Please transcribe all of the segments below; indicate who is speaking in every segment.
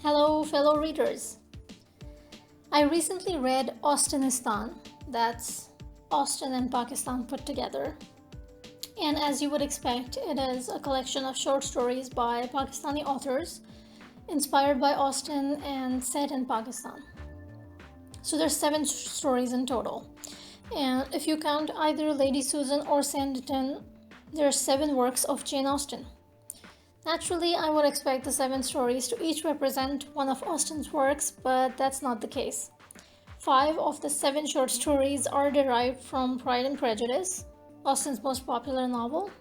Speaker 1: Hello, fellow readers. I recently read Austenistan, that's Austen and Pakistan put together. And as you would expect, it is a collection of short stories by Pakistani authors inspired by Austen and set in Pakistan. So there's 7 stories in total. And if you count either Lady Susan or Sanditon, there are 7 works of Jane Austen. Naturally, I would expect the 7 stories to each represent one of Austen's works, but that's not the case. 5 of the 7 short stories are derived from Pride and Prejudice, Austen's most popular novel.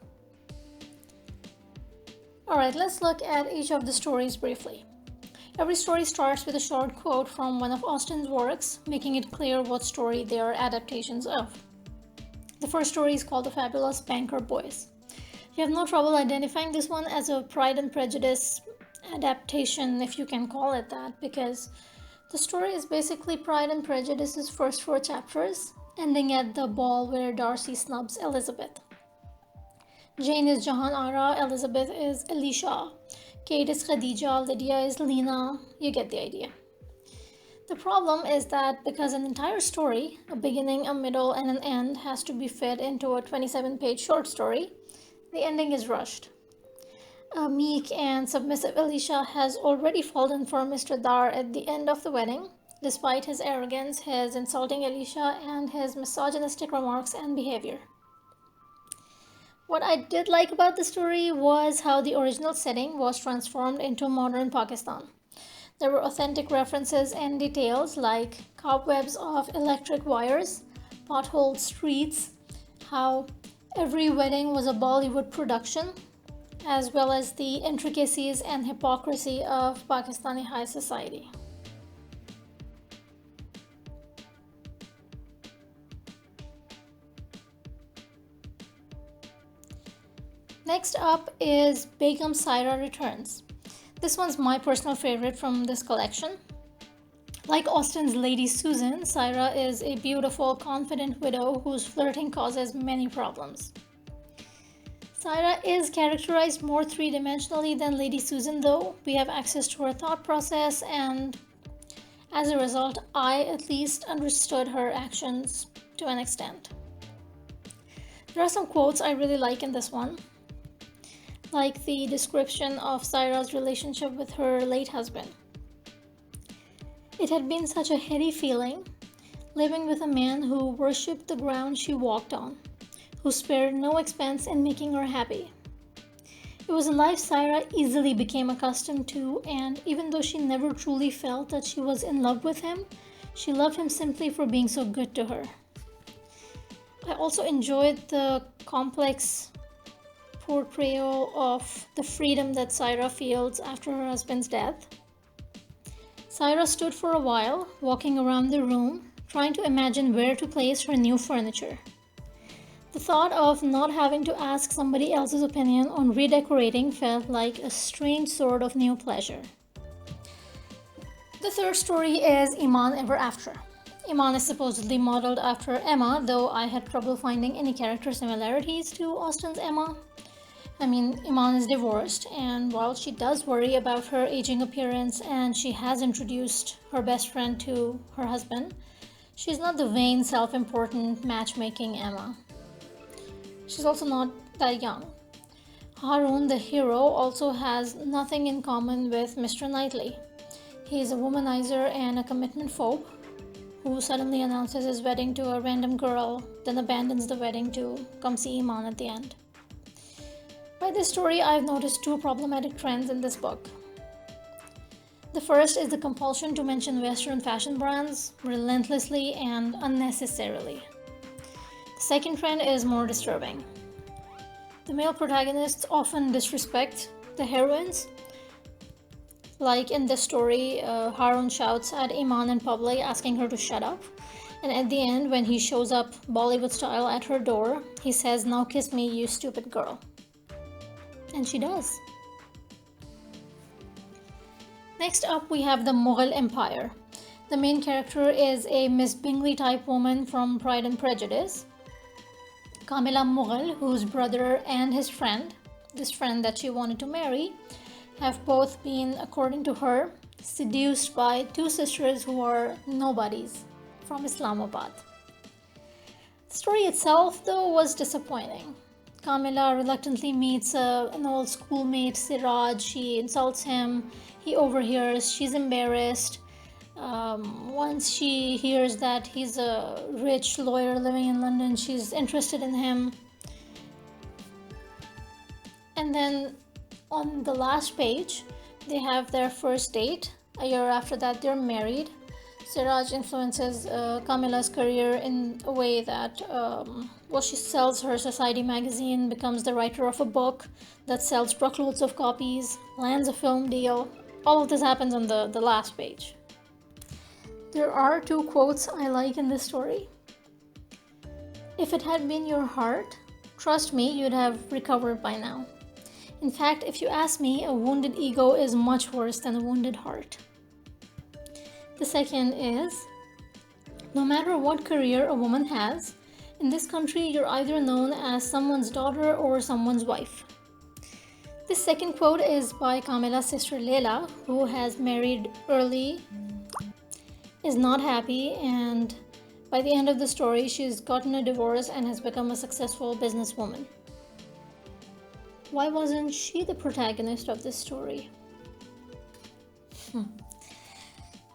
Speaker 1: Alright, let's look at each of the stories briefly. Every story starts with a short quote from one of Austen's works, making it clear what story they are adaptations of. The first story is called The Fabulous Banker Boys. You have no trouble identifying this one as a Pride and Prejudice adaptation, if you can call it that, because the story is basically Pride and Prejudice's first 4 chapters, ending at the ball where Darcy snubs Elizabeth. Jane is Jahan Ara, Elizabeth is Alicia, Kate is Khadija, Lydia is Lena. You get the idea. The problem is that because an entire story, a beginning, a middle, and an end, has to be fit into a 27-page short story, the ending is rushed. A meek and submissive Alicia has already fallen for Mr. Dar at the end of the wedding, despite his arrogance, his insulting Alicia, and his misogynistic remarks and behavior. What I did like about the story was how the original setting was transformed into modern Pakistan. There were authentic references and details like cobwebs of electric wires, potholed streets, how every wedding was a Bollywood production, as well as the intricacies and hypocrisy of Pakistani high society. Next up is Begum Saira Returns. This one's my personal favorite from this collection. Like Austen's Lady Susan, Saira is a beautiful, confident widow whose flirting causes many problems. Saira is characterized more three-dimensionally than Lady Susan, though. We have access to her thought process, and as a result, I at least understood her actions to an extent. There are some quotes I really like in this one, like the description of Saira's relationship with her late husband. It had been such a heady feeling, living with a man who worshipped the ground she walked on, who spared no expense in making her happy. It was a life Saira easily became accustomed to, and even though she never truly felt that she was in love with him, she loved him simply for being so good to her. I also enjoyed the complex portrayal of the freedom that Saira feels after her husband's death. Saira stood for a while, walking around the room, trying to imagine where to place her new furniture. The thought of not having to ask somebody else's opinion on redecorating felt like a strange sort of new pleasure. The third story is Iman Ever After. Iman is supposedly modeled after Emma, though I had trouble finding any character similarities to Austen's Emma. Iman is divorced, and while she does worry about her aging appearance and she has introduced her best friend to her husband, she's not the vain, self-important, matchmaking Emma. She's also not that young. Harun, the hero, also has nothing in common with Mr. Knightley. He's a womanizer and a commitment phobe who suddenly announces his wedding to a random girl, then abandons the wedding to come see Iman at the end. By this story, I've noticed 2 problematic trends in this book. The first is the compulsion to mention Western fashion brands relentlessly and unnecessarily. The second trend is more disturbing. The male protagonists often disrespect the heroines. Like in this story, Harun shouts at Iman in public, asking her to shut up. And at the end, when he shows up Bollywood style at her door, he says, "Now kiss me, you stupid girl." And she does. Next up, we have the Mughal Empire. The main character is a Miss Bingley type woman from Pride and Prejudice, Kamila Mughal, whose brother and his friend, this friend that she wanted to marry, have both been, according to her, seduced by two sisters who are nobodies from Islamabad. The story itself, though, was disappointing. Kamila reluctantly meets an old schoolmate, Siraj. She insults him. He overhears. She's embarrassed. Once she hears that he's a rich lawyer living in London, she's interested in him. And then on the last page, they have their first date. A year after that, they're married. Siraj influences Kamila's career in a way that, she sells her society magazine, becomes the writer of a book that sells truckloads of copies, lands a film deal. All of this happens on the last page. There are two quotes I like in this story. If it had been your heart, trust me, you'd have recovered by now. In fact, if you ask me, a wounded ego is much worse than a wounded heart. The second is, no matter what career a woman has, in this country you're either known as someone's daughter or someone's wife. This second quote is by Kamila's sister Leila, who has married early, is not happy, and by the end of the story she's gotten a divorce and has become a successful businesswoman. Why wasn't she the protagonist of this story?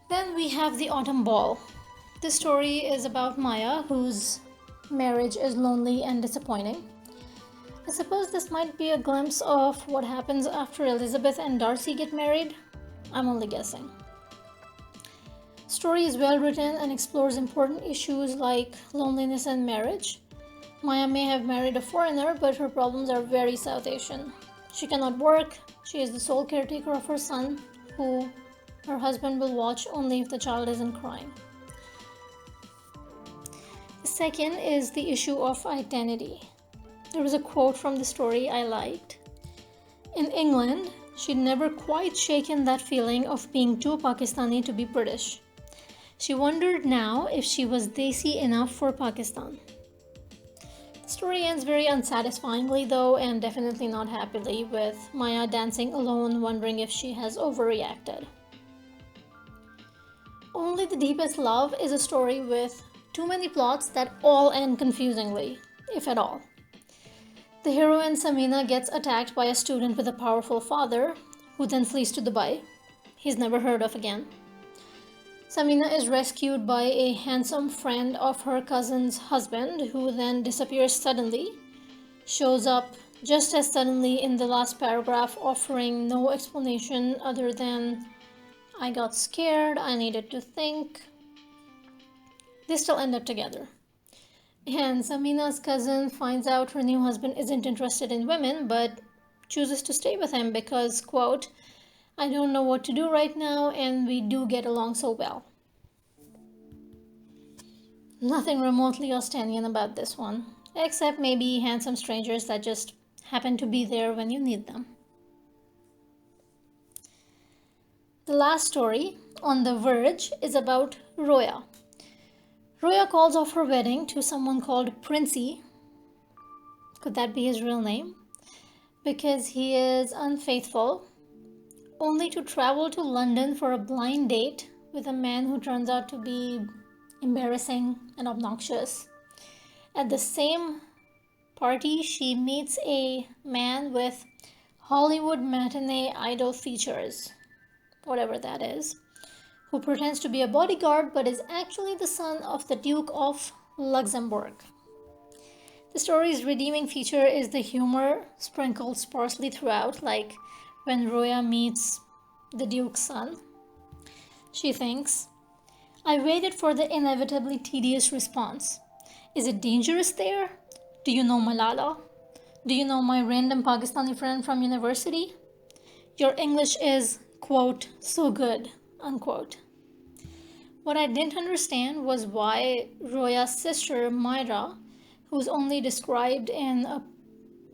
Speaker 1: Then we have The Autumn Ball. This story is about Maya, whose marriage is lonely and disappointing. I suppose this might be a glimpse of what happens after Elizabeth and Darcy get married. I'm only guessing. The story is well written and explores important issues like loneliness and marriage. Maya may have married a foreigner, but her problems are very South Asian. She cannot work. She is the sole caretaker of her son, who her husband will watch only if the child isn't crying. The second is the issue of identity. There was a quote from the story I liked. In England, she'd never quite shaken that feeling of being too Pakistani to be British. She wondered now if she was desi enough for Pakistan. The story ends very unsatisfyingly though, and definitely not happily, with Maya dancing alone, wondering if she has overreacted. Only the Deepest Love is a story with too many plots that all end confusingly, if at all. The heroine Samina gets attacked by a student with a powerful father, who then flees to Dubai. He's never heard of again. Samina is rescued by a handsome friend of her cousin's husband, who then disappears suddenly, shows up just as suddenly in the last paragraph, offering no explanation other than, I got scared, I needed to think. They still end up together. And Samina's cousin finds out her new husband isn't interested in women, but chooses to stay with him because, quote, I don't know what to do right now, and we do get along so well. Nothing remotely Austenian about this one, except maybe handsome strangers that just happen to be there when you need them. The last story, On the Verge, is about Roya. Roya calls off her wedding to someone called Princey. Could that be his real name? Because he is unfaithful, only to travel to London for a blind date with a man who turns out to be embarrassing and obnoxious. At the same party, she meets a man with Hollywood matinee idol features, whatever that is, who pretends to be a bodyguard but is actually the son of the Duke of Luxembourg. The story's redeeming feature is the humor sprinkled sparsely throughout, like when Roya meets the Duke's son. She thinks, I waited for the inevitably tedious response. Is it dangerous there? Do you know Malala? Do you know my random Pakistani friend from university? Your English is, quote, so good, unquote. What I didn't understand was why Roya's sister, Myra, who's only described in a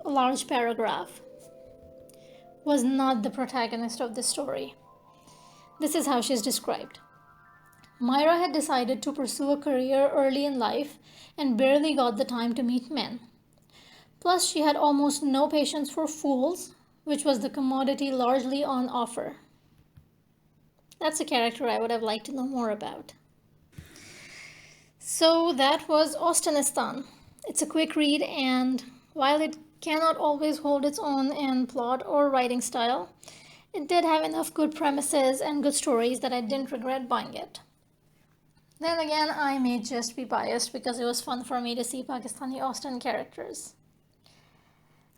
Speaker 1: large paragraph, was not the protagonist of the story. This is how she's described. Myra had decided to pursue a career early in life and barely got the time to meet men. Plus, she had almost no patience for fools, which was the commodity largely on offer. That's a character I would have liked to know more about. So that was Austenistan. It's a quick read, and while it cannot always hold its own in plot or writing style, it did have enough good premises and good stories that I didn't regret buying it. Then again, I may just be biased because it was fun for me to see Pakistani Austen characters.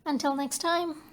Speaker 1: Until next time.